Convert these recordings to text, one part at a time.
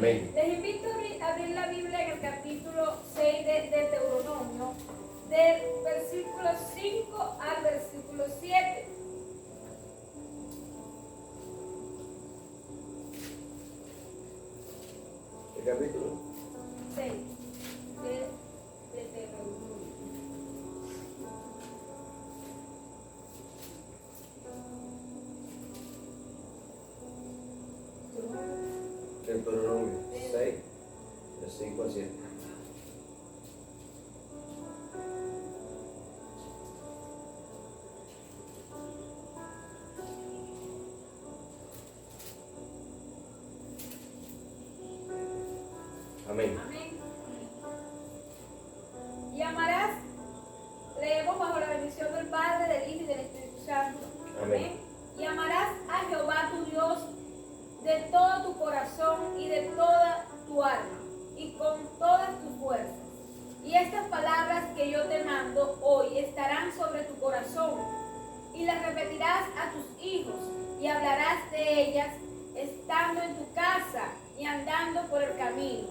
Amén. Les invito a abrir la Biblia en el capítulo 6 de Deuteronomio, del versículo 5 al versículo 7. ¿Qué capítulo? 6 de Deuteronomio. Deuteronomio 6, de 5 al 7. Amén. Amén. Y amarás, leemos bajo la bendición del Padre, del Hijo y del Espíritu Santo. Amén. Y amarás a Jehová tu Dios de todo tu corazón y de toda tu alma y con todas tus fuerzas. Y estas palabras que yo te mando hoy estarán sobre tu corazón y las repetirás a tus hijos y hablarás de ellas estando en tu casa y andando por el camino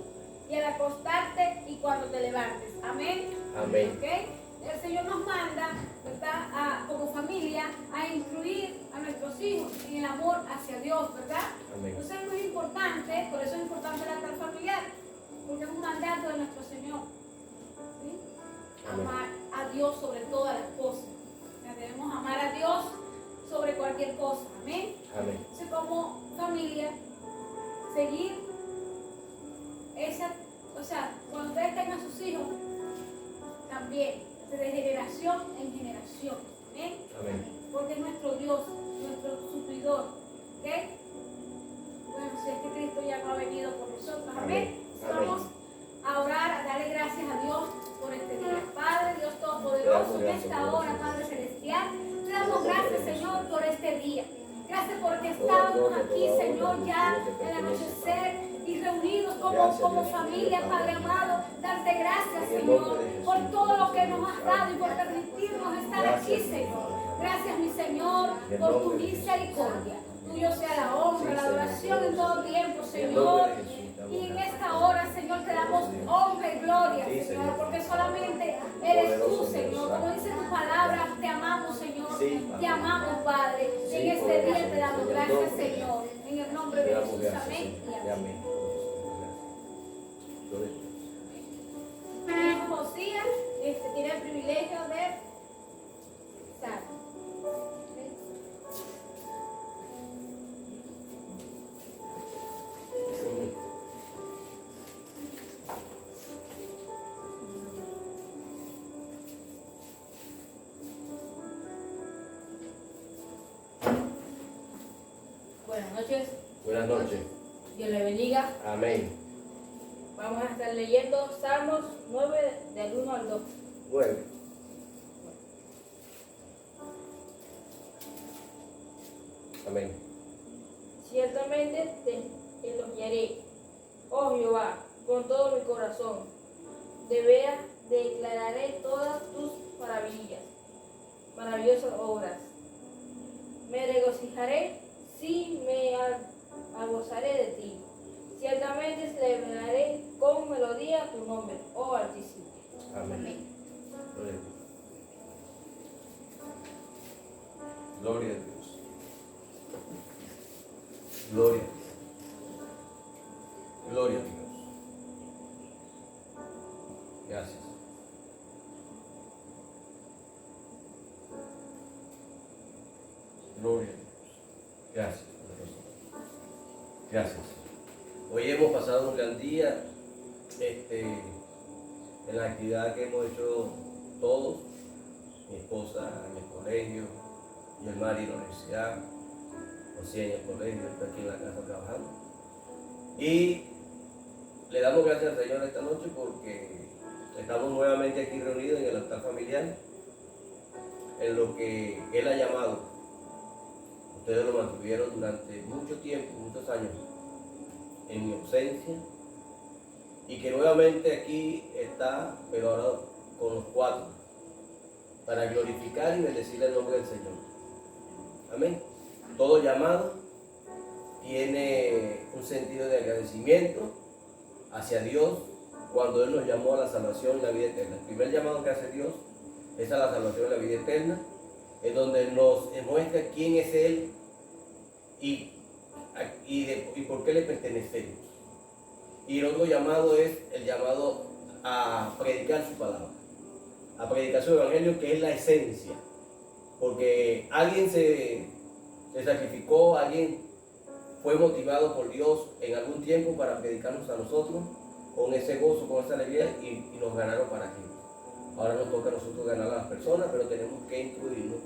y al acostarte y cuando te levantes. Amén. Amén. ¿Okay? El Señor nos manda, ¿verdad? Como familia, a instruir a nuestros hijos en el amor hacia Dios, ¿verdad? Amén. Entonces es muy importante, por eso es importante el altar familiar, porque es un mandato de nuestro Señor. ¿Sí? Amén. Amar a Dios sobre todas las cosas. Ya debemos amar a Dios sobre cualquier cosa. Amén. Amén. Entonces, como familia, seguir esa, o sea, cuando ustedes tengan sus hijos, también, de generación en generación. ¿Amén? Amén. Porque es nuestro Dios, nuestro suplidor. ¿Ok? Bueno, si es que Cristo ya no ha venido por nosotros. Amén. Amén. Vamos a orar, a darle gracias a Dios por este día. Padre, Dios Todopoderoso, en esta hora, Padre Celestial, te damos gracias, Señor, por este día. Gracias porque estamos aquí, Señor, ya en el anochecer y reunidos como familia, Padre amado. Darte gracias, Señor, por todo lo que nos has dado y por permitirnos estar aquí, Señor. Gracias, mi Señor, por tu misericordia. Tuyo sea la honra, la adoración en todo tiempo, Señor. Y en esta hora, Señor, te damos honra y gloria, Señor, porque solamente eres tú, Señor. Como dice tu palabra, te amamos, Señor. Te amamos, Padre. Y en este día te damos gracias, Señor. En el nombre de Jesús, amén y amén. Mi hijo Josías tiene el privilegio de estar. Buenas noches, Buenas noches. Dios le bendiga. Amén. Vamos a estar leyendo Salmos 9 del 1 al 2. Bueno. Amén. Ciertamente te elogiaré, oh Jehová, con todo mi corazón. De veras declararé todas tus maravillosas obras. Me regocijaré si me albozaré de ti. Ciertamente celebraré con melodía tu nombre, oh Altísimo. Amén. Gloria a Dios. Gloria a Dios. Gloria a Dios. Gracias. Gloria a Dios. Gracias. Gracias. Hoy hemos pasado un gran día en la actividad que hemos hecho todos, mi esposa en el colegio, y el Mari en la universidad, José en el colegio, está aquí en la casa trabajando. Y le damos gracias al Señor esta noche porque estamos nuevamente aquí reunidos en el altar familiar, en lo que Él ha llamado. Ustedes lo mantuvieron durante mucho tiempo, muchos años, en mi ausencia, y que nuevamente aquí está, pero ahora con los cuatro, para glorificar y bendecir el nombre del Señor. Amén. Todo llamado tiene un sentido de agradecimiento hacia Dios cuando Él nos llamó a la salvación y la vida eterna. El primer llamado que hace Dios es a la salvación y la vida eterna, en donde nos muestra quién es Él y por qué le pertenecemos. Y el otro llamado es el llamado a predicar su palabra, a predicar su evangelio, que es la esencia. Porque alguien se sacrificó, alguien fue motivado por Dios en algún tiempo para predicarnos a nosotros con ese gozo, con esa alegría, y nos ganaron para Cristo. Ahora nos toca a nosotros ganar a las personas, pero tenemos que instruirnos,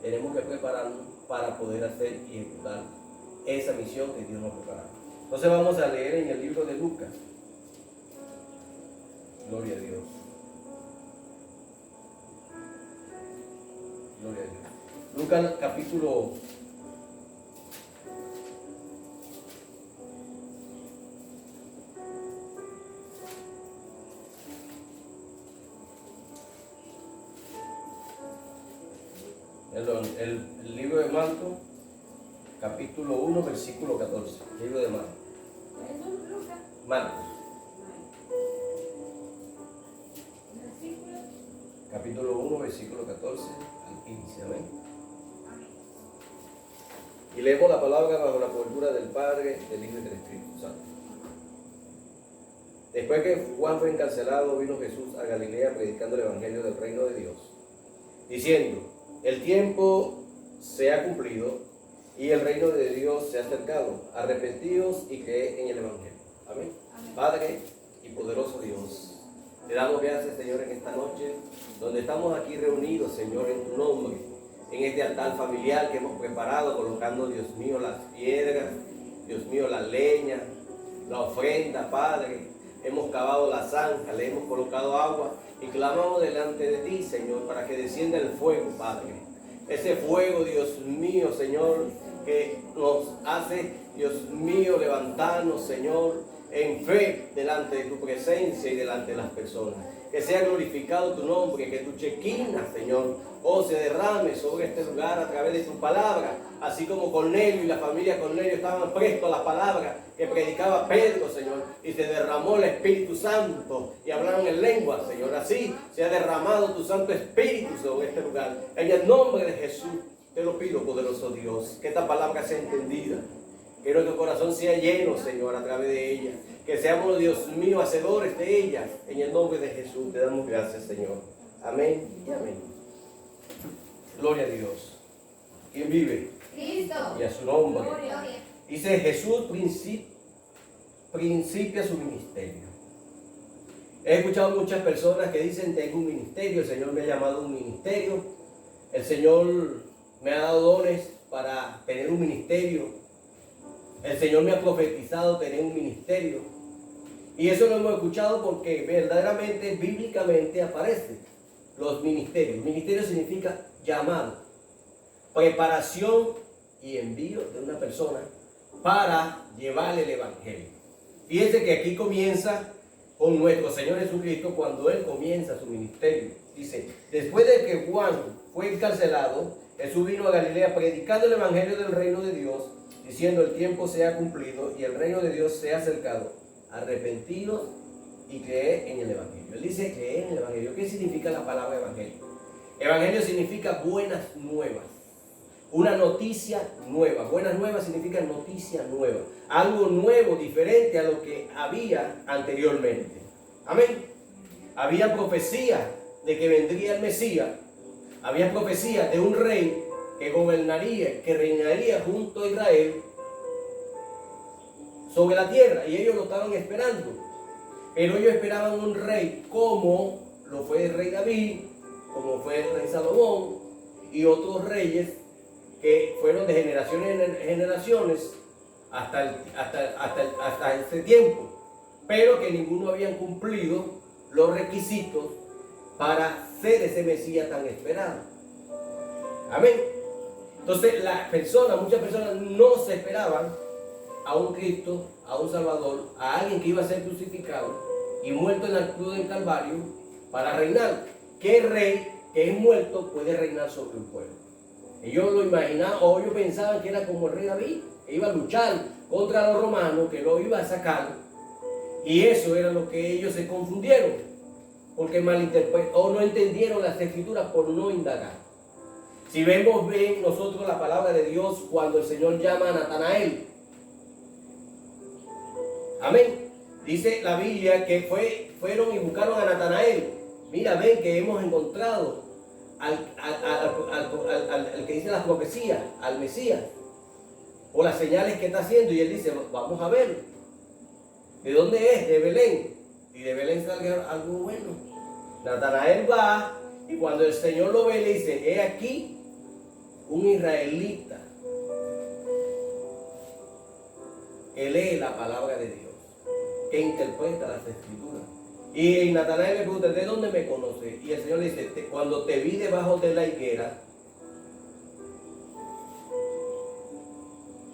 tenemos que prepararnos para poder hacer y ejecutar esa misión que Dios nos preparó. Entonces vamos a leer en el libro de Lucas. Gloria a Dios. Gloria a Dios. Lucas capítulo 1, el libro de Marcos, capítulo 1, versículo 14. Libro de Marcos. Marcos. Capítulo 1, versículo 14 al 15. Amén. Y leemos la palabra bajo la cobertura del Padre, del Hijo y del Espíritu Santo. Después que Juan fue encarcelado, vino Jesús a Galilea predicando el evangelio del reino de Dios, diciendo: el tiempo se ha cumplido y el reino de Dios se ha acercado. Arrepentíos y creed en el evangelio. Amén. Amén. Padre y poderoso Dios, te damos gracias, Señor, en esta noche, donde estamos aquí reunidos, Señor, en tu nombre, en este altar familiar que hemos preparado, colocando, Dios mío, las piedras, Dios mío, la leña, la ofrenda, Padre. Hemos cavado la zanja, le hemos colocado agua y clamamos delante de ti, Señor, para que descienda el fuego, Padre. Ese fuego, Dios mío, Señor, que nos hace, Dios mío, levantarnos, Señor, en fe delante de tu presencia y delante de las personas. Que sea glorificado tu nombre, que tu chequina, Señor, se derrame sobre este lugar a través de tu palabra, así como Cornelio y la familia Cornelio estaban prestos a la palabra que predicaba Pedro, Señor, y se derramó el Espíritu Santo y hablaron en lengua, Señor. Así se ha derramado tu Santo Espíritu sobre este lugar. En el nombre de Jesús te lo pido, poderoso Dios, que esta palabra sea entendida, que nuestro corazón sea lleno, Señor, a través de ella, que seamos, Dios mío, hacedores de ella. En el nombre de Jesús te damos gracias, Señor. Amén y amén. Gloria a Dios. ¿Quién vive? Cristo. Y a su nombre. Gloria. Dice: Jesús principia su ministerio. He escuchado muchas personas que dicen: tengo un ministerio, el Señor me ha llamado a un ministerio, el Señor me ha dado dones para tener un ministerio, el Señor me ha profetizado tener un ministerio. Y eso lo hemos escuchado porque verdaderamente, bíblicamente aparece los ministerios. Ministerio significa llamado, preparación y envío de una persona para llevarle el evangelio. Fíjense que aquí comienza con nuestro Señor Jesucristo cuando Él comienza su ministerio. Dice: después de que Juan fue encarcelado, Jesús vino a Galilea predicando el evangelio del reino de Dios, diciendo: el tiempo se ha cumplido y el reino de Dios se ha acercado. Arrepentidos y creed en el evangelio. Él dice: creed en el evangelio. ¿Qué significa la palabra evangelio? Evangelio significa buenas nuevas, una noticia nueva. Buenas nuevas significa noticia nueva, algo nuevo, diferente a lo que había anteriormente. Amén. Había profecía de que vendría el Mesías, había profecía de un rey que gobernaría, que reinaría junto a Israel sobre la tierra, y ellos lo estaban esperando. Pero ellos esperaban un rey como lo fue el rey David, como fue el rey Salomón y otros reyes que fueron de generaciones en generaciones hasta este tiempo, pero que ninguno habían cumplido los requisitos para ser ese Mesías tan esperado. Amén. Entonces muchas personas no se esperaban a un Cristo, a un Salvador, a alguien que iba a ser crucificado y muerto en la cruz del Calvario para reinar. ¿Qué rey que es muerto puede reinar sobre un pueblo? Ellos lo imaginaban, o ellos pensaban que era como el rey David, que iba a luchar contra los romanos, que lo iba a sacar Y eso era lo que ellos se confundieron, porque malinterpretaron o no entendieron las escrituras por no indagar. Si vemos bien nosotros la palabra de Dios cuando el Señor llama a Natanael, amén, dice la Biblia que fueron y buscaron a Natanael. Mira, ven que hemos encontrado al que dice las profecías, al Mesías, o las señales que está haciendo. Y él dice, vamos a verlo. ¿De dónde es? De Belén. Y de Belén sale algo bueno. Natanael va, y cuando el Señor lo ve, le dice, he aquí un israelita que lee la palabra de Dios, que interpreta las escrituras. Y Natanael le pregunta, ¿de dónde me conoce? Y el Señor le dice, cuando te vi debajo de la higuera.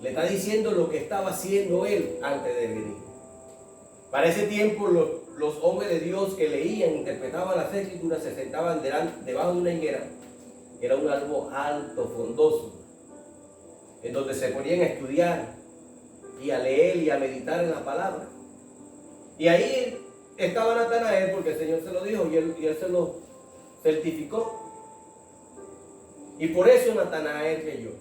Le está diciendo lo que estaba haciendo él antes de venir. Para ese tiempo los hombres de Dios que leían, interpretaban las escrituras, se sentaban debajo de una higuera. Era un árbol alto, frondoso, en donde se ponían a estudiar y a leer y a meditar en la palabra. Y ahí estaba Natanael, porque el Señor se lo dijo y él se lo certificó. Y por eso Natanael creyó.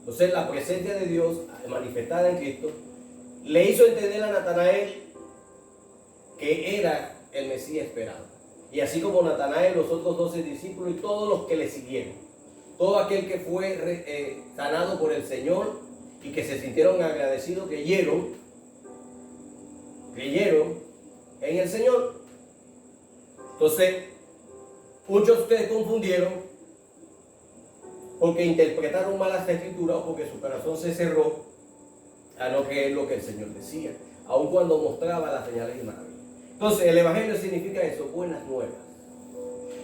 Entonces la presencia de Dios manifestada en Cristo le hizo entender a Natanael que era el Mesías esperado. Y así como Natanael, los otros 12 discípulos y todos los que le siguieron, todo aquel que fue sanado por el Señor y que se sintieron agradecidos, creyeron en el Señor. Entonces, muchos se confundieron porque interpretaron mal las escrituras o porque su corazón se cerró a lo que es lo que el Señor decía, aun cuando mostraba las señales y maravillas. Entonces, el Evangelio significa eso, buenas nuevas.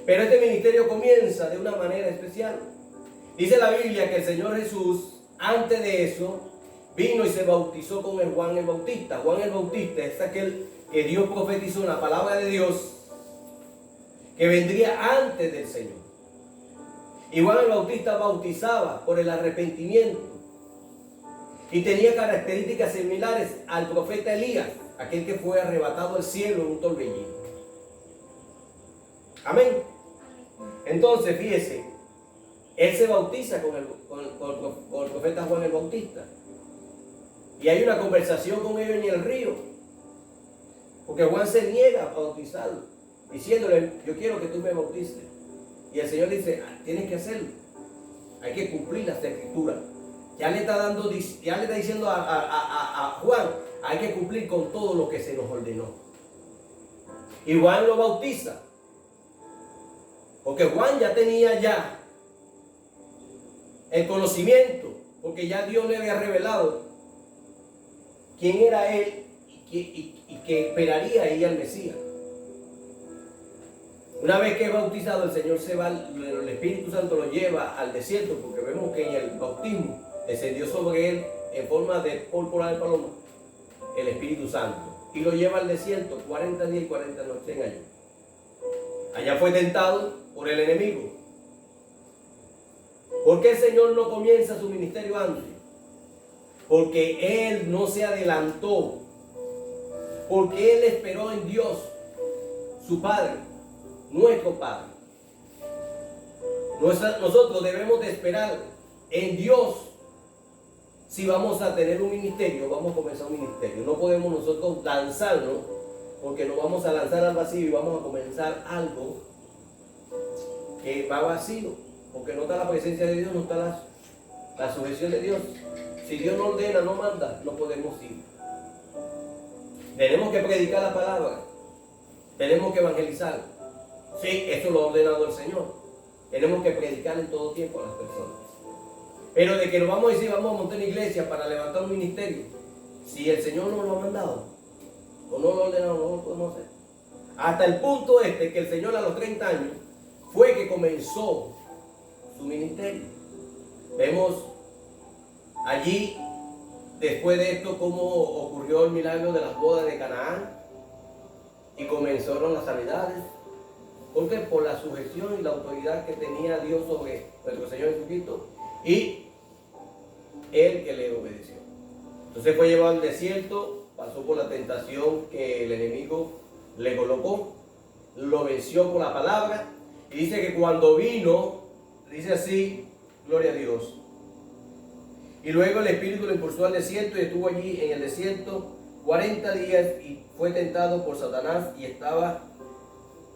Pero este ministerio comienza de una manera especial. Dice la Biblia que el Señor Jesús, antes de eso, vino y se bautizó con el Juan el Bautista. Juan el Bautista es aquel que Dios profetizó en la palabra de Dios, que vendría antes del Señor. Y Juan el Bautista bautizaba por el arrepentimiento y tenía características similares al profeta Elías, aquel que fue arrebatado al cielo en un torbellino. Amén. Entonces, fíjese, él se bautiza con el profeta Juan el Bautista. Y hay una conversación con ellos en el río, porque Juan se niega a bautizarlo, diciéndole, yo quiero que tú me bautices. Y el Señor dice, tienes que hacerlo, hay que cumplir las escrituras. Ya le está diciendo a Juan, hay que cumplir con todo lo que se nos ordenó. Y Juan lo bautiza, porque Juan ya tenía ya el conocimiento, porque ya Dios le había revelado quién era él y que esperaría ahí al Mesías. Una vez que es bautizado, el Señor se va, el Espíritu Santo lo lleva al desierto, porque vemos que en el bautismo descendió sobre él en forma de pólvora de paloma el Espíritu Santo, y lo lleva al desierto 40 días y 40 noches en ayuno. Allá fue tentado por el enemigo. ¿Por qué el Señor no comienza su ministerio antes? Porque Él no se adelantó, porque Él esperó en Dios, su Padre, nuestro Padre. Nosotros debemos de esperar en Dios. Si vamos a tener un ministerio, vamos a comenzar un ministerio. No podemos nosotros lanzarnos, porque nos vamos a lanzar al vacío y vamos a comenzar algo que va vacío, porque no está la presencia de Dios, no está la sujeción de Dios. Si Dios no ordena, no manda, no podemos ir. Tenemos que predicar la palabra, tenemos que evangelizar. Sí, eso lo ha ordenado el Señor. Tenemos que predicar en todo tiempo a las personas. Pero de que nos vamos a decir, vamos a montar una iglesia para levantar un ministerio, si el Señor no lo ha mandado o no lo ha ordenado, no lo podemos hacer. Hasta el punto que el Señor a los 30 años fue que comenzó su ministerio. Vemos allí, después de esto, cómo ocurrió el milagro de las bodas de Canaán y comenzaron las sanidades. Porque por la sujeción y la autoridad que tenía Dios sobre nuestro Señor Jesucristo y Él que le obedeció. Entonces fue llevado al desierto pasó por la tentación que el enemigo le colocó, lo venció por la palabra, y dice que cuando vino, dice así, gloria a Dios, y luego el Espíritu lo impulsó al desierto y estuvo allí en el desierto 40 días y fue tentado por Satanás y estaba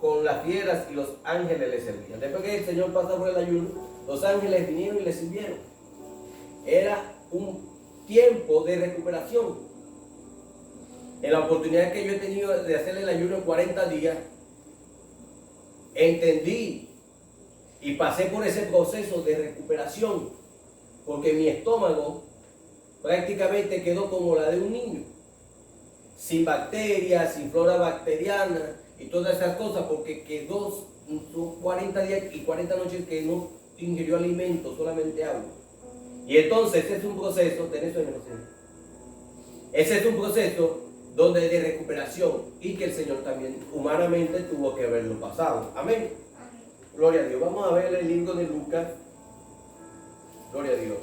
con las fieras y los ángeles le servían. Después que el Señor pasó por el ayuno, los ángeles vinieron y le sirvieron. Era un tiempo de recuperación. En la oportunidad que yo he tenido de hacer el ayuno en 40 días, entendí y pasé por ese proceso de recuperación, porque mi estómago prácticamente quedó como la de un niño, sin bacterias, sin flora bacteriana y todas esas cosas, porque quedó 40 días y 40 noches que no ingirió alimento, solamente agua. Y entonces ese es un proceso, tenés sueño, ese es un proceso donde de recuperación, y que el Señor también humanamente tuvo que haberlo pasado. Amén. Gloria a Dios. Vamos a ver el libro de Lucas. Gloria a Dios.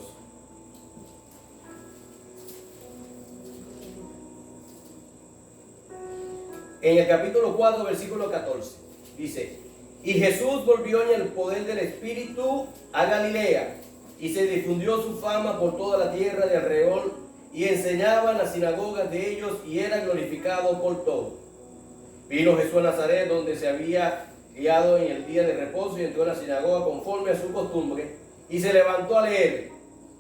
En el capítulo 4, versículo 14, dice: y Jesús volvió en el poder del Espíritu a Galilea, y se difundió su fama por toda la tierra de alrededor, y enseñaba en las sinagogas de ellos, y era glorificado por todos. Vino Jesús a Nazaret, donde se había criado en el día de reposo, y entró en la sinagoga conforme a su costumbre, y se levantó a leer.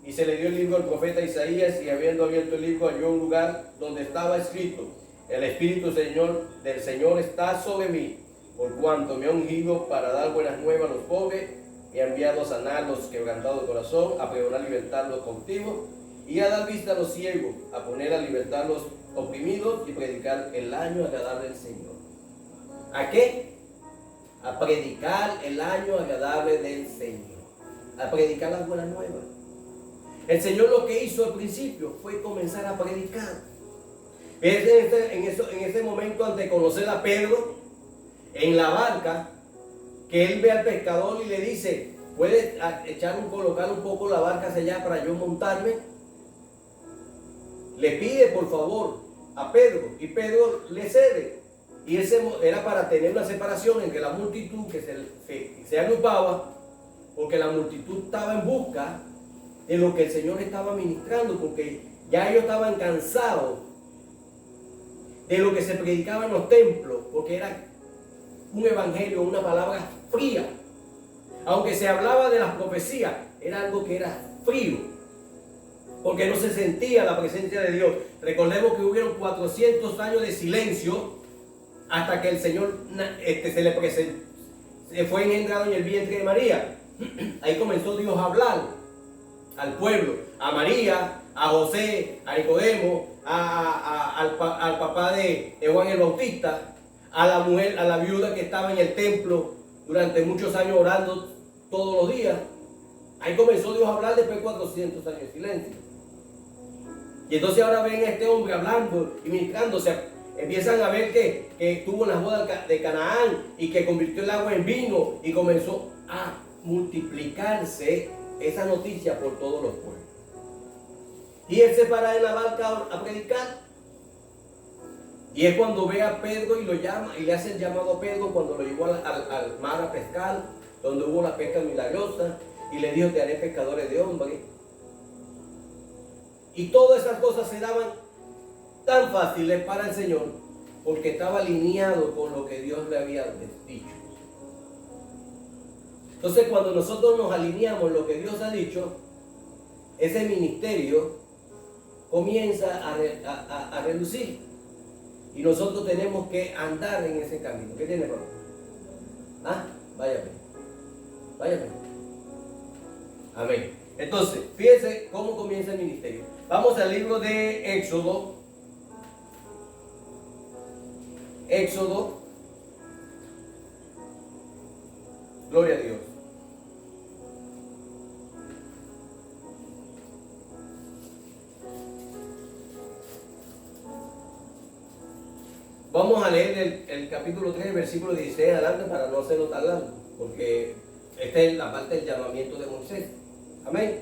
Y se le dio el libro al profeta Isaías, y habiendo abierto el libro, halló un lugar donde estaba escrito: el Espíritu del Señor está sobre mí, por cuanto me ha ungido para dar buenas nuevas a los pobres, me ha enviado a sanar los quebrantados de corazón, a pregonar libertad a los cautivos, y a dar vista a los ciegos, a poner a libertad a los oprimidos, y predicar el año agradable del Señor. ¿A qué? A predicar el año agradable del Señor, a predicar las buenas nuevas. El Señor lo que hizo al principio fue comenzar a predicar. En ese momento, antes de conocer a Pedro en la barca, que él ve al pescador y le dice: ¿puedes colocar un poco la barca hacia allá para yo montarme? Le pide por favor a Pedro, y Pedro le cede. Y ese era para tener una separación entre la multitud que se agrupaba, porque la multitud estaba en busca de lo que el Señor estaba ministrando, porque ya ellos estaban cansados de lo que se predicaba en los templos, porque era un evangelio, una palabra fría. Aunque se hablaba de las profecías, era algo que era frío, porque no se sentía la presencia de Dios. Recordemos que hubieron 400 años de silencio hasta que el Señor se le presentó, se fue engendrado en el vientre de María. Ahí comenzó Dios a hablar al pueblo, a María, a José, a Nicodemo, al papá de Juan el Bautista, a la mujer, a la viuda que estaba en el templo durante muchos años orando todos los días. Ahí comenzó Dios a hablar después de 400 años de silencio. Y entonces ahora ven a este hombre hablando y ministrándose. Empiezan a ver que estuvo en las bodas de Canaán y que convirtió el agua en vino, y comenzó a multiplicarse esa noticia por todos los pueblos. Y él se para en la barca a predicar. Y es cuando ve a Pedro y lo llama, y le hace el llamado a Pedro cuando lo llevó al mar a pescar, donde hubo la pesca milagrosa, y le dijo: te haré pescadores de hombres. Y todas esas cosas se daban tan fáciles para el Señor, porque estaba alineado con lo que Dios le había dicho. Entonces, cuando nosotros nos alineamos en lo que Dios ha dicho, ese ministerio comienza a relucir. Y nosotros tenemos que andar en ese camino. ¿Qué tiene, hermano? ¿Ah? Váyame. Amén. Entonces, fíjense cómo comienza el ministerio. Vamos al libro de Éxodo. Gloria a Dios. Vamos a leer el capítulo 3, versículo 16 adelante, para no hacerlo tan largo, porque esta es la parte del llamamiento de Moisés. Amén.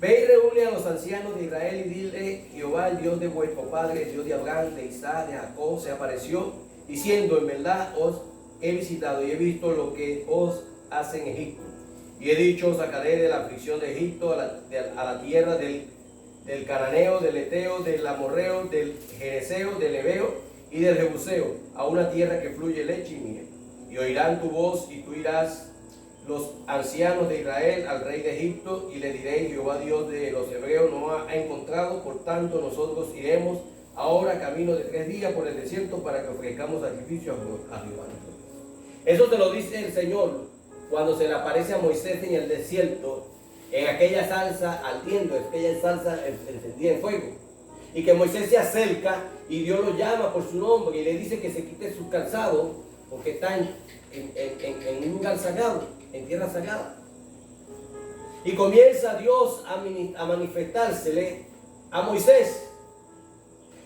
ve y reúne a los ancianos de Israel y dile: Jehová, el Dios de vuestro padre, el Dios de Abraham, de Isaac, de Jacob, se apareció, diciendo: en verdad os he visitado y he visto lo que os hace en Egipto. Y he dicho: os sacaré de la aflicción de Egipto a la tierra del cananeo, del eteo, del amorreo, del jereseo, del heveo y del jebuseo, a una tierra que fluye leche y miel. Y oirán tu voz, y tú irás los ancianos de Israel al rey de Egipto, y le diréis: Jehová Dios de los hebreos nos ha encontrado, por tanto nosotros iremos ahora camino de 3 días por el desierto para que ofrezcamos sacrificio a Jehová. Eso te lo dice el Señor cuando se le aparece a Moisés en el desierto, en aquella salsa ardiendo, aquella salsa encendida en fuego. Y que Moisés se acerca y Dios lo llama por su nombre y le dice que se quite su calzado porque está en un lugar sagrado, en tierra sagrada. Y comienza Dios a manifestársele a Moisés.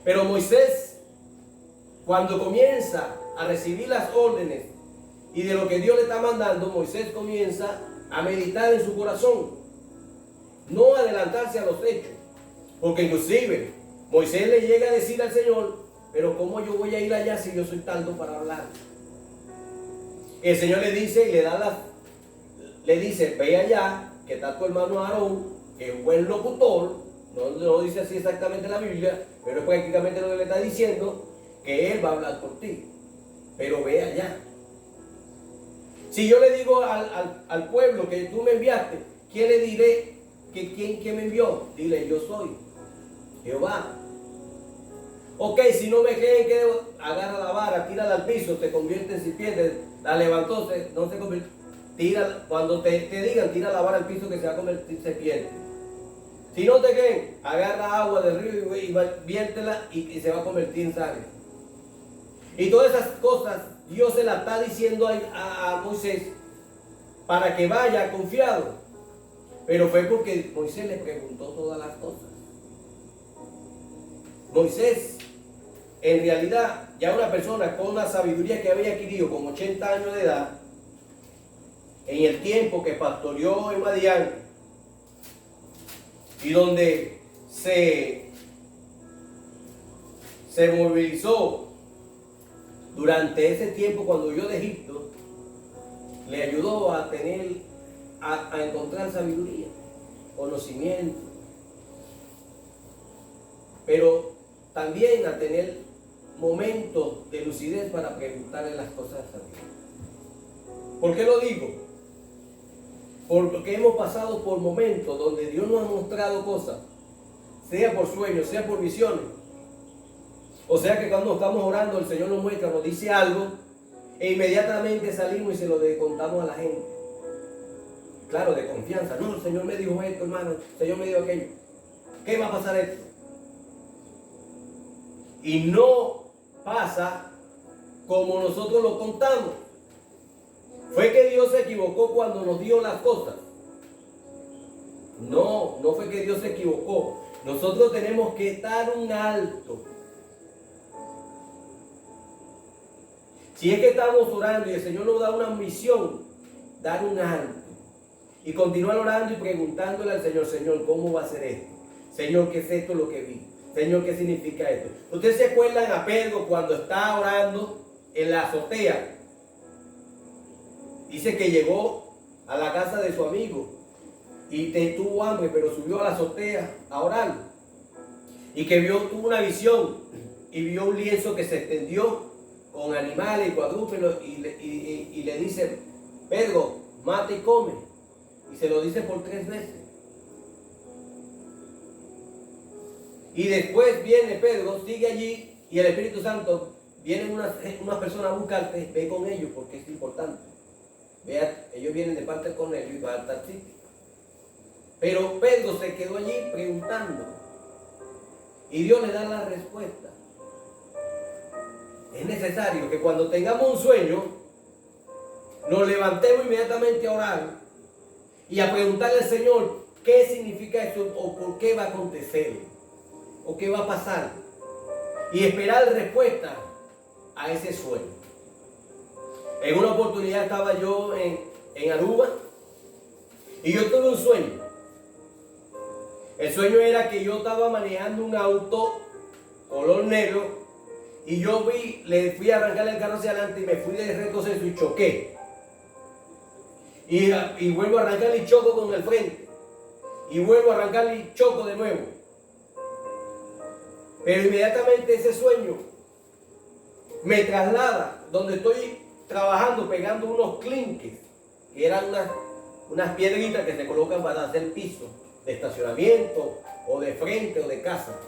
Pero Moisés, cuando comienza a recibir las órdenes y de lo que Dios le está mandando, Moisés comienza a meditar en su corazón, no adelantarse a los hechos, porque inclusive Moisés le llega a decir al Señor: pero ¿cómo yo voy a ir allá si yo soy tardo para hablar? El Señor le dice y le dice: ve allá, que está tu hermano Aarón, que es un buen locutor. No lo dice así exactamente en la Biblia, pero es prácticamente lo que le está diciendo, que él va a hablar por ti. Pero ve allá. Si yo le digo al pueblo que tú me enviaste, ¿quién le diré que quién me envió? Dile: yo soy Jehová. Ok, si no me creen, que agarra la vara, tírala al piso, se convierte en serpiente, la levantó, no se convierte. Tira, cuando te digan, tira la vara al piso, que se va a convertir en serpiente. Si no te creen, agarra agua del río y viértela y se va a convertir en sangre. Y todas esas cosas Dios se las está diciendo a Moisés para que vaya confiado. Pero fue porque Moisés le preguntó todas las cosas. Moisés, en realidad, ya una persona con la sabiduría que había adquirido con 80 años de edad, en el tiempo que pastoreó en Madián, y donde se movilizó durante ese tiempo cuando huyó de Egipto, le ayudó a encontrar sabiduría, conocimiento, pero también a tener momentos de lucidez para preguntarle las cosas a Dios. ¿Por qué lo digo? Porque hemos pasado por momentos donde Dios nos ha mostrado cosas, sea por sueños, sea por visiones. O sea que cuando estamos orando, el Señor nos muestra, nos dice algo, e inmediatamente salimos y se lo contamos a la gente. Claro, de confianza. No, el Señor me dijo esto, hermano, el Señor me dijo aquello. ¿Qué va a pasar esto? Y no pasa como nosotros lo contamos. ¿Fue que Dios se equivocó cuando nos dio las cosas? No fue que Dios se equivocó. Nosotros tenemos que dar un alto. Si es que estamos orando y el Señor nos da una misión, dar un alto. Y continuar orando y preguntándole al Señor: Señor, ¿cómo va a ser esto? Señor, ¿qué es esto lo que vi? Señor, ¿qué significa esto? ¿Ustedes se acuerdan a Pedro cuando está orando en la azotea? Dice que llegó a la casa de su amigo y tuvo hambre, pero subió a la azotea a orar. Y que tuvo una visión y vio un lienzo que se extendió con animales y cuadrúpedos y le dice: Pedro, mata y come. Y se lo dice por 3 veces. Y después viene Pedro, sigue allí, y el Espíritu Santo, vienen unas personas a buscarte, ve con ellos porque es importante. Ellos vienen de parte con ellos y van a tal sitio. Pero Pedro se quedó allí preguntando. Y Dios le da la respuesta. Es necesario que cuando tengamos un sueño, nos levantemos inmediatamente a orar y a preguntarle al Señor qué significa eso o por qué va a acontecer o qué va a pasar. Y esperar respuesta a ese sueño. En una oportunidad estaba yo en Aruba y yo tuve un sueño. El sueño era que yo estaba manejando un auto color negro y yo le fui a arrancar el carro hacia adelante y me fui de retroceso y choqué. Y vuelvo a arrancar y choco con el frente. Y vuelvo a arrancar y choco de nuevo. Pero inmediatamente ese sueño me traslada donde estoy trabajando pegando unos clinques, que eran unas piedritas que se colocan para hacer piso de estacionamiento o de frente o de casa.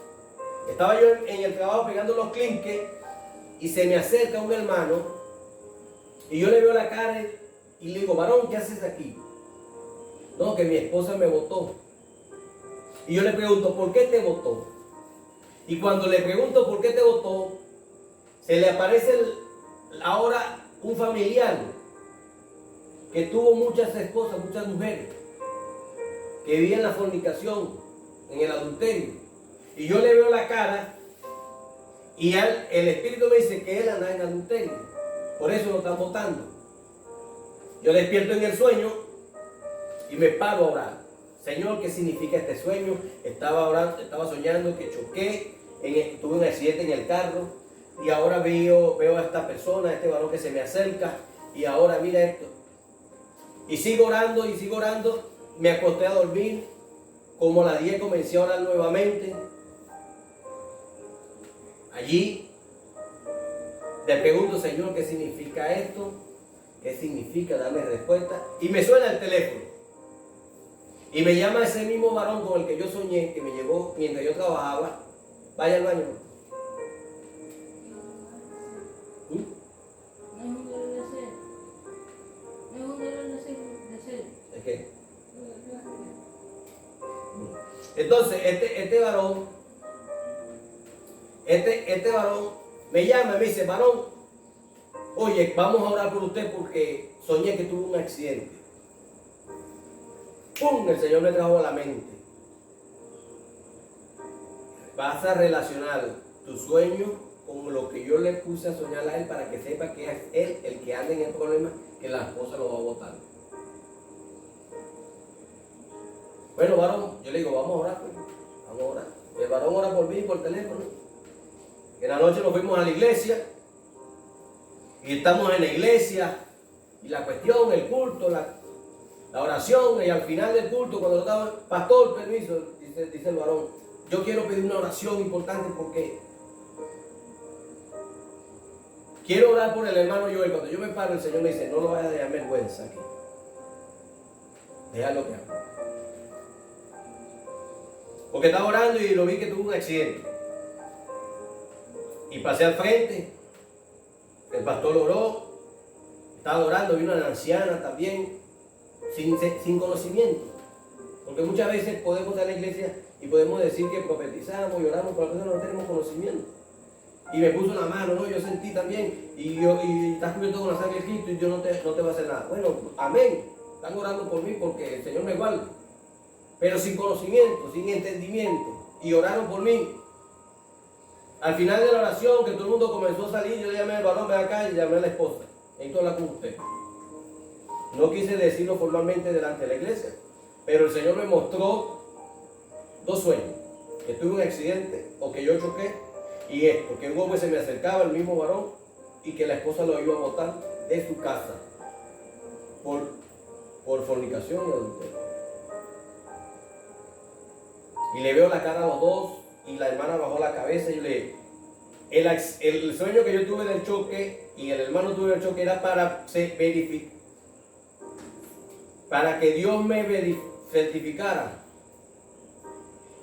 Estaba yo en el trabajo pegando los clinques y se me acerca un hermano y yo le veo la cara y le digo, varón, ¿qué haces aquí? No, que mi esposa me botó. Y yo le pregunto, ¿por qué te botó? Y cuando le pregunto por qué te botó, se le aparece ahora un familiar que tuvo muchas esposas, muchas mujeres, que vivía en la fornicación, en el adulterio. Y yo le veo la cara y el Espíritu me dice que él anda en adulterio. Por eso lo están botando. Yo despierto en el sueño y me paro a orar. Señor, ¿qué significa este sueño? Estaba orando, estaba soñando que choqué, tuve un accidente en el carro y ahora veo a esta persona, a este varón que se me acerca y ahora mira esto. Y sigo orando y sigo orando. Me acosté a dormir. Como a las 10 comencé a orar nuevamente. Allí le pregunto, Señor, ¿qué significa esto? ¿Qué significa? Dame respuesta. Y me suena el teléfono. Y me llama ese mismo varón con el que yo soñé, que me llegó mientras yo trabajaba. Vaya al baño. No es un dolor de ser. No es un dolor de ser. ¿Es qué? Entonces, este varón me llama y me dice, varón, oye, vamos a orar por usted porque soñé que tuvo un accidente. ¡Pum! El Señor me trajo a la mente. Vas a relacionar tu sueño con lo que yo le puse a soñar a él para que sepa que es él el que anda en el problema, que la esposa lo va a botar. Bueno, varón, yo le digo, vamos a orar, pues. Vamos a orar. El varón ora por mí por teléfono. En la noche nos fuimos a la iglesia y estamos en la iglesia y la cuestión, el culto, la oración, y al final del culto, cuando estaba, pastor, permiso, dice el varón, yo quiero pedir una oración importante porque quiero orar por el hermano Joel. Cuando yo me paro, el Señor me dice, no lo vayas a dar vergüenza aquí. Déjalo que haga. Porque estaba orando y lo vi que tuvo un accidente. Y pasé al frente. El pastor oró. Estaba orando, vino una anciana también, sin conocimiento. Porque muchas veces podemos ir a la iglesia y podemos decir que profetizamos y oramos, pero a veces no tenemos conocimiento. Y me puso la mano, no, yo sentí también, y estás cubierto con la sangre de Cristo y yo no te voy a hacer nada. Bueno, amén. Están orando por mí porque el Señor me guarda. Pero sin conocimiento, sin entendimiento. Y oraron por mí. Al final de la oración, que todo el mundo comenzó a salir, yo llamé al varón, ven acá, y llamé a la esposa. Necesito hablar con usted. No quise decirlo formalmente delante de la iglesia, pero el Señor me mostró dos sueños. Que tuve un accidente, o que yo choqué, y esto, que un hombre se me acercaba, el mismo varón, y que la esposa lo iba a botar de su casa por fornicación y adulterio. Y le veo la cara a los dos y la hermana bajó la cabeza y el sueño que yo tuve del choque y el hermano tuvo del choque era para verificar, para que Dios me certificara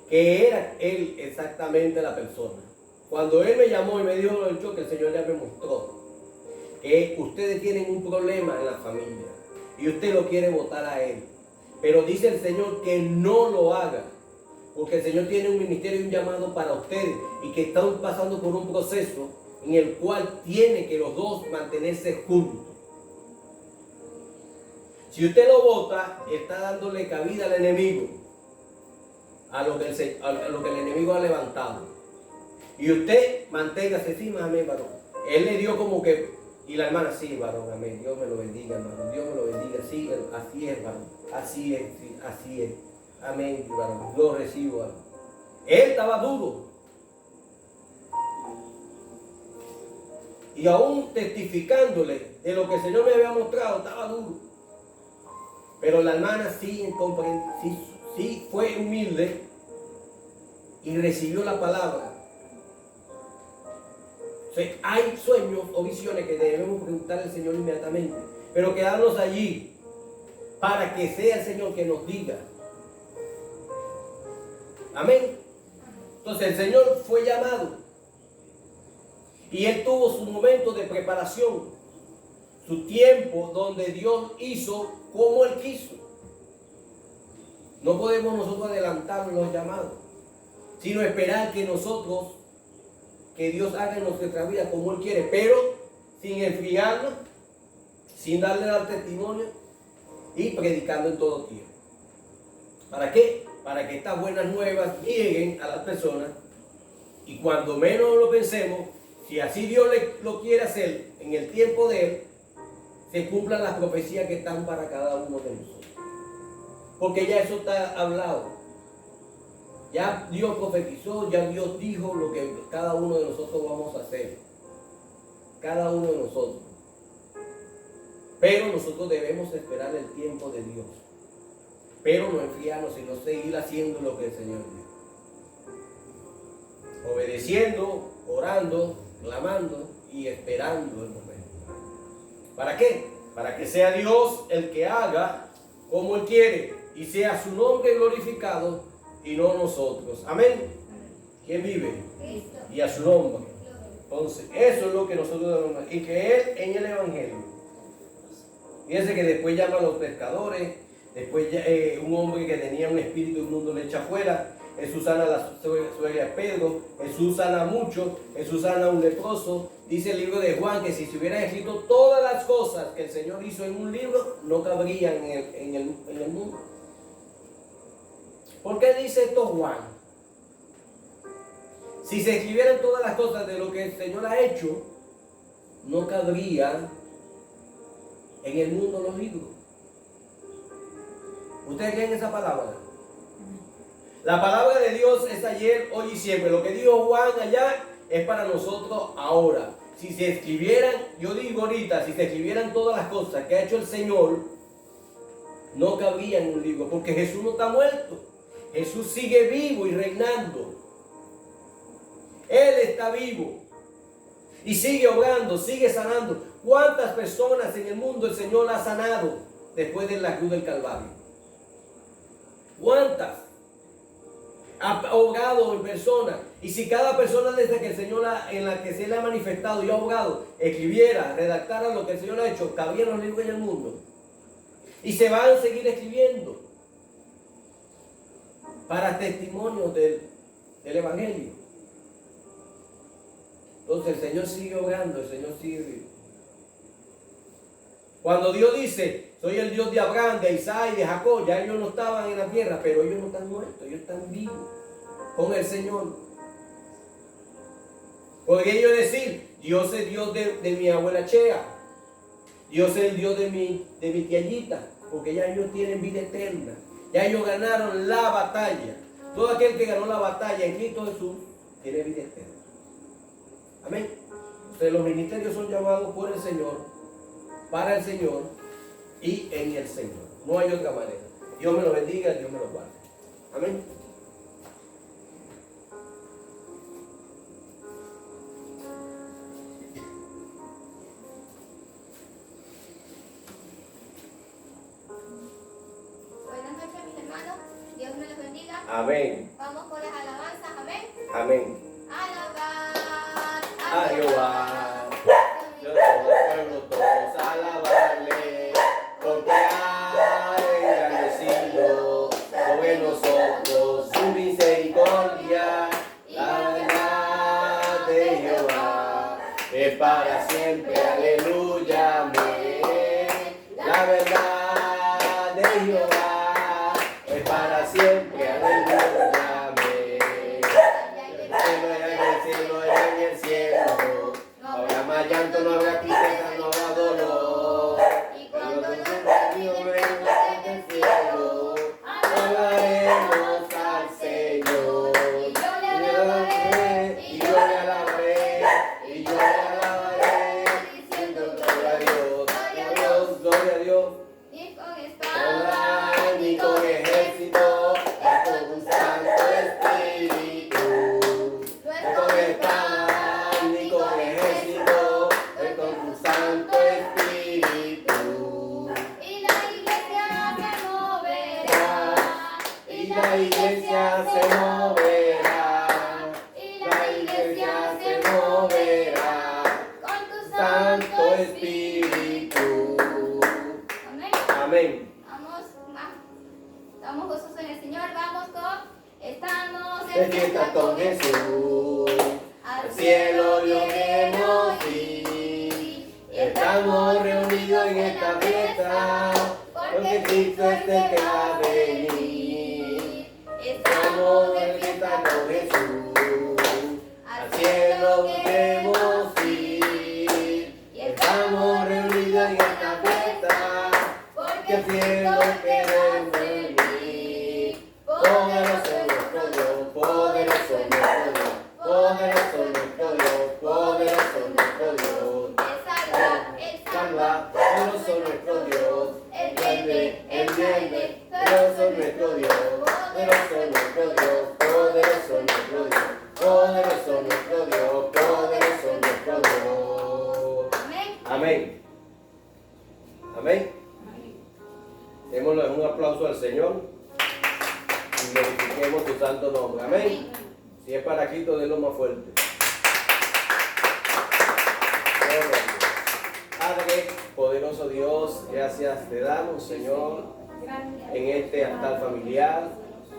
que era él exactamente la persona. Cuando él me llamó y me dijo del choque, el Señor ya me mostró que ustedes tienen un problema en la familia y usted lo quiere botar a él. Pero dice el Señor que no lo haga. Porque el Señor tiene un ministerio y un llamado para ustedes y que están pasando por un proceso en el cual tiene que los dos mantenerse juntos. Si usted lo bota, está dándole cabida al enemigo, a lo que el enemigo ha levantado. Y usted manténgase, sí, amén, varón. Él le dio como que, y la hermana, sí, varón, amén, Dios me lo bendiga, hermano, Dios me lo bendiga, sí, así es, varón, así es, sí, así es. Amén, hermano. Lo recibo. Él estaba duro. Y aún testificándole de lo que el Señor me había mostrado, estaba duro. Pero la hermana sí fue humilde y recibió la palabra. O sea, hay sueños o visiones que debemos preguntarle al Señor inmediatamente, pero quedarnos allí para que sea el Señor que nos diga. Amén. Entonces el Señor fue llamado y él tuvo su momento de preparación, su tiempo donde Dios hizo como él quiso. No podemos nosotros adelantar los llamados, sino esperar que Dios haga en nuestra vida como él quiere, pero sin enfriarnos, sin darle al testimonio y predicando en todo tiempo. ¿Para qué? Para que estas buenas nuevas lleguen a las personas y cuando menos lo pensemos, si así Dios lo quiere hacer en el tiempo de él, se cumplan las profecías que están para cada uno de nosotros. Porque ya eso está hablado. Ya Dios profetizó, ya Dios dijo lo que cada uno de nosotros vamos a hacer. Cada uno de nosotros. Pero nosotros debemos esperar el tiempo de Dios. Pero no enfriarnos, sino seguir haciendo lo que el Señor dijo. Obedeciendo, orando, clamando y esperando el momento. ¿Para qué? Para que sea Dios el que haga como Él quiere y sea su nombre glorificado y no nosotros. Amén. ¿Quién vive? Cristo. Y a su nombre. Entonces, eso es lo que nosotros debemos. Y que Él en el Evangelio. Fíjense que después llama a los pescadores. Después un hombre que tenía un espíritu inmundo le echa afuera. Jesús sana a la suegra de Pedro. Jesús sana a muchos. Jesús sana a un leproso. Dice el libro de Juan que si se hubieran escrito todas las cosas que el Señor hizo en un libro, no cabrían en el mundo. ¿Por qué dice esto Juan? Si se escribieran todas las cosas de lo que el Señor ha hecho, no cabría en el mundo los libros. ¿Ustedes creen esa palabra? La palabra de Dios es ayer, hoy y siempre. Lo que dijo Juan allá es para nosotros ahora. Si se escribieran, yo digo ahorita, si se escribieran todas las cosas que ha hecho el Señor, no cabría en un libro, porque Jesús no está muerto. Jesús sigue vivo y reinando. Él está vivo y sigue obrando, sigue sanando. ¿Cuántas personas en el mundo el Señor ha sanado después de la cruz del Calvario? ¿Cuántas? Ha obrado en personas. Y si cada persona desde que el Señor en la que se le ha manifestado y ha obrado, escribiera, redactara lo que el Señor ha hecho, cabrían los libros en el mundo. Y se van a seguir escribiendo para testimonios del Evangelio. Entonces el Señor sigue obrando, el Señor sigue vivo. Cuando Dios dice, soy el Dios de Abraham, de Isaac y de Jacob, ya ellos no estaban en la tierra, pero ellos no están muertos, ellos están vivos con el Señor. Podría ellos decir, Dios es Dios de mi abuela Chea, Dios es el Dios de mi tiallita, porque ya ellos tienen vida eterna, ya ellos ganaron la batalla. Todo aquel que ganó la batalla en Cristo Jesús tiene vida eterna. Amén. Entonces los ministerios son llamados por el Señor, para el Señor y en el Señor. No hay otra manera. Dios me lo bendiga, Dios me lo guarde. Amén. Buenas noches, mis hermanos. Dios me los bendiga. Amén. Vamos con las alabanzas. Amén. Amén. Alabar A Jehová. Yo todo el pueblo, todos alabarle, porque ha engrandecido sobre nosotros su misericordia. La verdad de Jehová es para siempre, aleluya, amén. La verdad de Jehová es para siempre, aleluya, amén. En el cielo, en el cielo, iglesia se moverá, la iglesia se moverá con tu Santo Espíritu. Amén. Amén. Estamos gozosos en el Señor. Vamos con estamos De fiesta con Jesús, al cielo lleguemos y estamos reunidos en esta fiesta, porque Cristo es el que va a venir. Estamos de fiesta con Jesús, al cielo queremos ir, y estamos reunidos en esta fiesta, porque el cielo queremos venir. Poderoso nuestro Dios, poderoso nuestro Dios, poderoso nuestro Dios, poderoso nuestro Dios. Salva, poderoso nuestro Dios, el viene, poderoso nuestro Dios, poderoso nuestro Dios, poderoso nuestro Dios, poderoso nuestro Dios, poderoso nuestro Dios. Amén. Amén. Démosle un aplauso al Señor y glorifiquemos tu santo nombre. Amén. Si es para Cristo, denlo más fuerte. Padre, poderoso Dios, gracias te damos, Señor, en este altar familiar,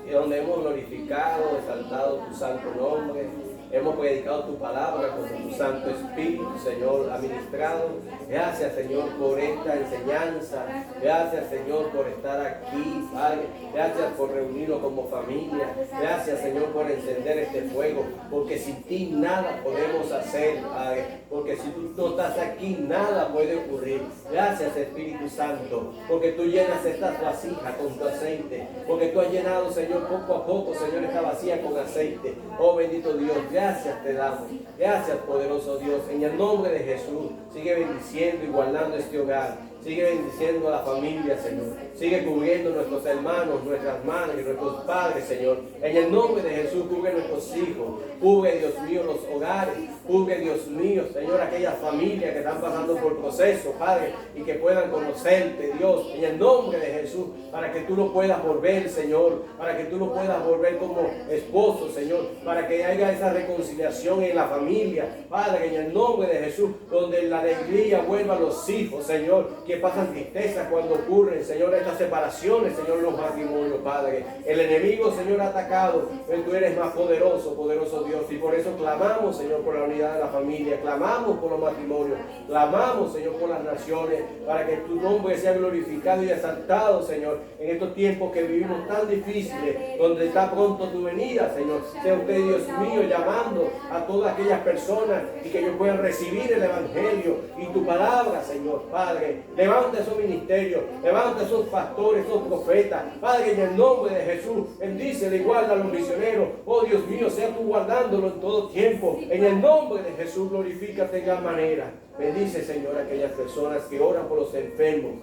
y donde hemos glorificado, exaltado tu santo nombre. Hemos predicado tu palabra con tu Santo Espíritu, Señor, ha ministrado. Gracias, Señor, por esta enseñanza. Gracias, Señor, por estar aquí, Padre. Gracias por reunirnos como familia. Gracias, Señor, por encender este fuego. Porque sin ti nada podemos hacer, Padre. Porque si tú no estás aquí, nada puede ocurrir. Gracias, Espíritu Santo. Porque tú llenas estas vasijas con tu aceite. Porque tú has llenado, Señor, poco a poco, Señor, esta vasija con aceite. Oh, bendito Dios. Gracias te damos. Gracias, poderoso Dios. En el nombre de Jesús, sigue bendiciendo y guardando este hogar. Sigue bendiciendo a la familia, Señor. Sigue cubriendo nuestros hermanos, nuestras madres, nuestros padres, Señor. En el nombre de Jesús, cubre nuestros hijos. Cubre, Dios mío, los hogares. Cubre, Dios mío, Señor, aquellas familias que están pasando por procesos, Padre, y que puedan conocerte, Dios, en el nombre de Jesús, para que tú lo puedas volver, Señor, para que tú lo puedas volver como esposo, Señor, para que haya esa reconciliación en la familia, Padre, en el nombre de Jesús, donde la alegría vuelva a los hijos, Señor, que pasan tristeza cuando ocurren, Señor, estas separaciones, Señor, los matrimonios, Padre. El enemigo, Señor, ha atacado, pero tú eres más poderoso, poderoso Dios, y por eso clamamos, Señor, por la unidad de la familia, clamamos por los matrimonios, clamamos, Señor, por las naciones, para que tu nombre sea glorificado y exaltado, Señor, en estos tiempos que vivimos tan difíciles, donde está pronto tu venida, Señor. Sea usted, Dios mío, llamando a todas aquellas personas y que ellos puedan recibir el Evangelio y tu palabra, Señor, Padre. Levanta esos ministerios, levanta esos pastores, esos profetas, Padre, en el nombre de Jesús, bendícele y guarda a los misioneros. Oh Dios mío, sea tú guardándolo en todo tiempo. En el nombre de Jesús, glorifícate en gran manera. Bendice, Señor, a aquellas personas que oran por los enfermos,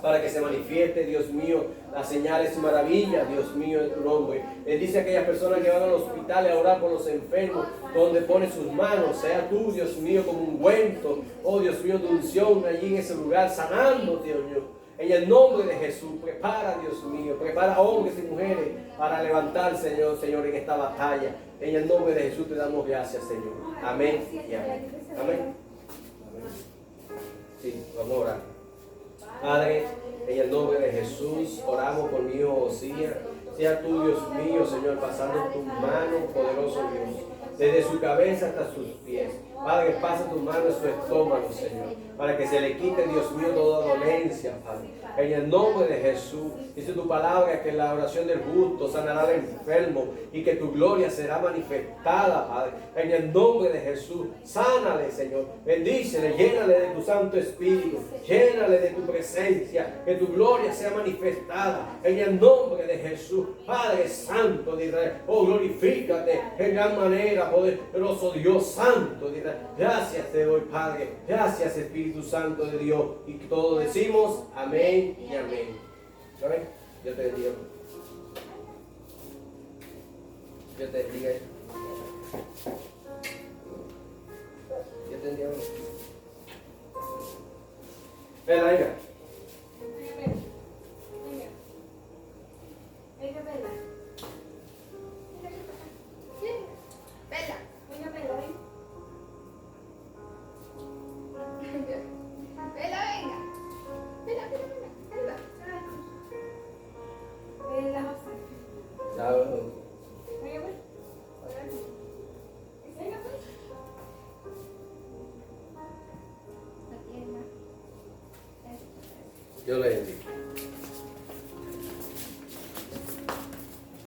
para que se manifieste, Dios mío, las señales y maravillas, Dios mío, en tu nombre. Bendice a aquellas personas que van al hospital a orar por los enfermos, donde pone sus manos, sea tú, Dios mío, como un ungüento, oh Dios mío, de unción allí en ese lugar, sanando, Dios mío. En el nombre de Jesús, prepara, Dios mío, prepara hombres y mujeres para levantarse, Señor, en esta batalla. En el nombre de Jesús te damos gracias, Señor. Amén y amén. Amén. Sí, vamos a orar. Padre, en el nombre de Jesús, oramos por mi hijo Josías. Sea tú, Dios mío, Señor, pasando tus manos, poderoso Dios, desde su cabeza hasta sus pies. Padre, pasa tu mano en su estómago, Señor, para que se le quite, Dios mío, toda dolencia, Padre. En el nombre de Jesús, dice tu palabra que la oración del justo sanará al enfermo y que tu gloria será manifestada, Padre. En el nombre de Jesús, sánale, Señor. Bendícele, llénale de tu Santo Espíritu, llénale de tu presencia, que tu gloria sea manifestada. En el nombre de Jesús, Padre Santo de Israel, oh, glorifícate en gran manera, poderoso Dios Santo de Israel. Gracias te doy, Padre. Gracias, Espíritu Santo de Dios. Y todos decimos amén y amén. ¿Amén? Dios te bendiga. Dios te bendiga. Dios te bendiga. Venga, venga. Venga, venga. Venga, pues. Aquí hay más. Dios le bendiga.